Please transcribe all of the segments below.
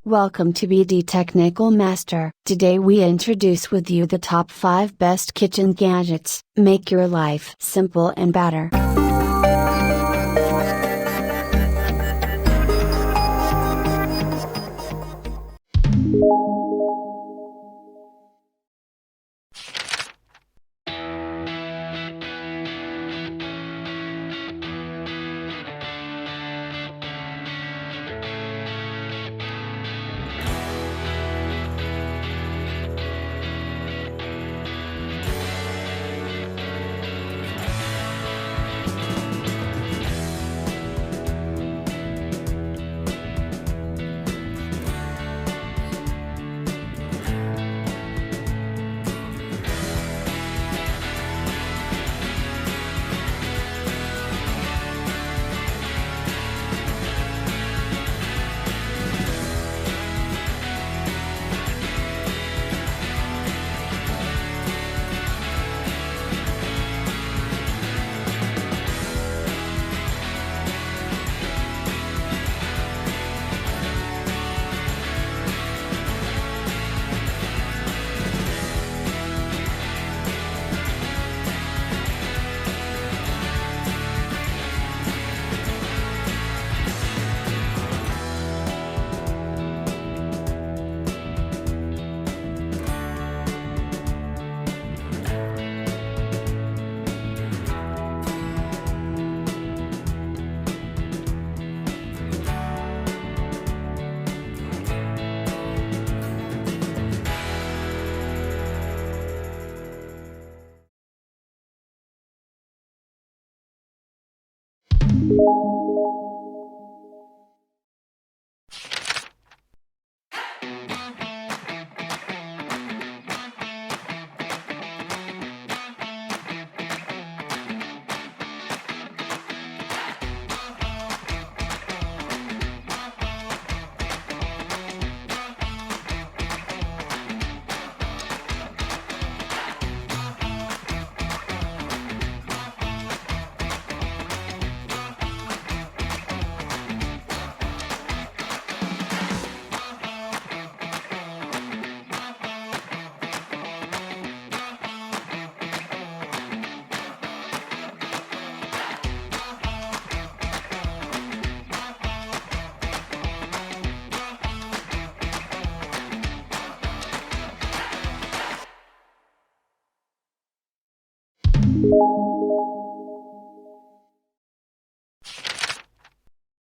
Welcome to BD Technical Master. Today we introduce with you the top 5 best kitchen gadgets. Make your life simple and better.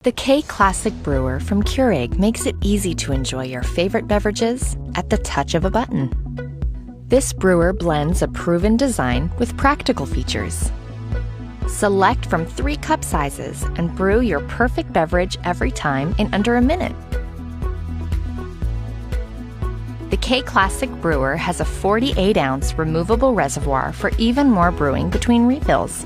The K Classic Brewer from Keurig makes it easy to enjoy your favorite beverages at the touch of a button. This brewer blends a proven design with practical features. Select from 3 cup sizes and brew your perfect beverage every time in under a minute. The K Classic Brewer has a 48-ounce removable reservoir for even more brewing between refills.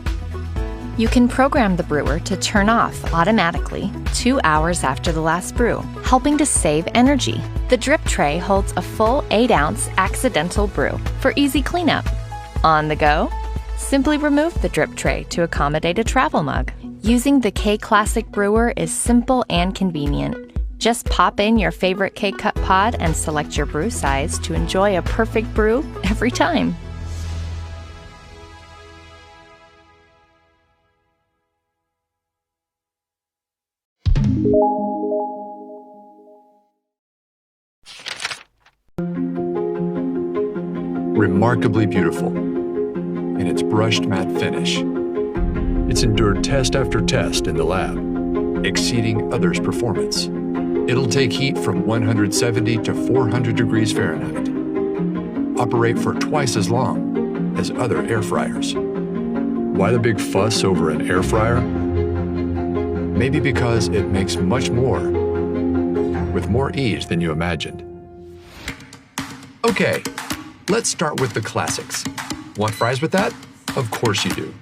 You can program the brewer to turn off automatically 2 hours after the last brew, helping to save energy. The drip tray holds a full 8-ounce accidental brew for easy cleanup. On the go, simply remove the drip tray to accommodate a travel mug. Using the K Classic Brewer is simple and convenient. Just pop in your favorite K-Cup pod and select your brew size to enjoy a perfect brew every time. Remarkably beautiful in its brushed matte finish. It's endured test after test in the lab, exceeding others' performance. It'll take heat from 170 to 400 degrees Fahrenheit, operate for twice as long as other air fryers. Why the big fuss over an air fryer? Maybe because it makes much more with more ease than you imagined. Okay, let's start with the classics. Want fries with that? Of course you do.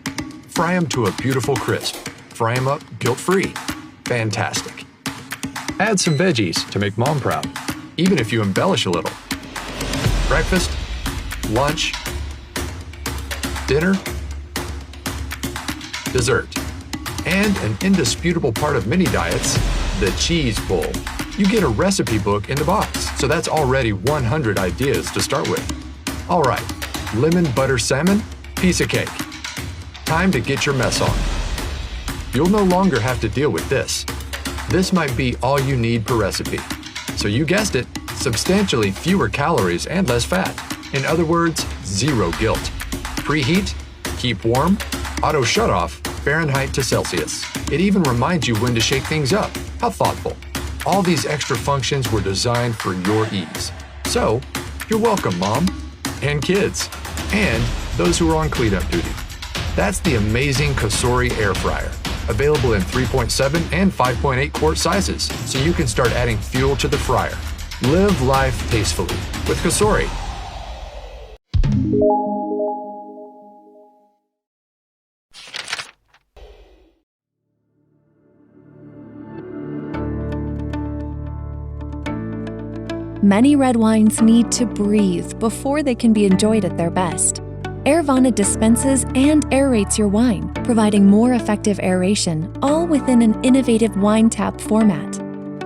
Fry them to a beautiful crisp. Fry them up guilt-free. Fantastic. Add some veggies to make mom proud, even if you embellish a little. Breakfast, lunch, dinner, dessert, and an indisputable part of many diets, the cheese bowl. You get a recipe book in the box, so that's already 100 ideas to start with. All right, lemon butter salmon, piece of cake. Time to get your mess on. You'll no longer have to deal with this. This might be all you need per recipe. So you guessed it, substantially fewer calories and less fat. In other words, zero guilt. Preheat, keep warm, auto shut-off, Fahrenheit to Celsius. It even reminds you when to shake things up. How thoughtful. All these extra functions were designed for your ease. So, you're welcome, Mom, and kids, and those who are on cleanup duty. That's the amazing COSORI air fryer, available in 3.7 and 5.8 quart sizes, so you can start adding fuel to the fryer. Live life tastefully with COSORI. Many red wines need to breathe before they can be enjoyed at their best. Aervana dispenses and aerates your wine, providing more effective aeration, all within an innovative wine tap format.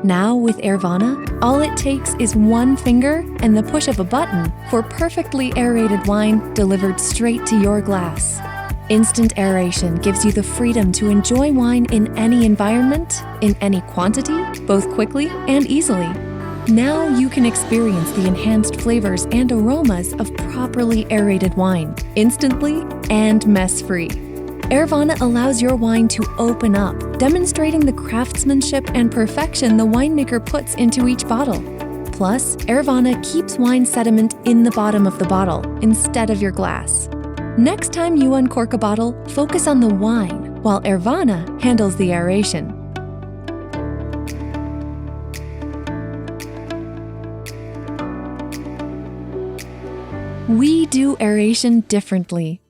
Now with Aervana, all it takes is one finger and the push of a button for perfectly aerated wine delivered straight to your glass. Instant aeration gives you the freedom to enjoy wine in any environment, in any quantity, both quickly and easily. Now you can experience the enhanced flavors and aromas of properly aerated wine, instantly and mess-free. Aervana allows your wine to open up, demonstrating the craftsmanship and perfection the winemaker puts into each bottle. Plus, Aervana keeps wine sediment in the bottom of the bottle instead of your glass. Next time you uncork a bottle, focus on the wine, while Aervana handles the aeration. We do aeration differently.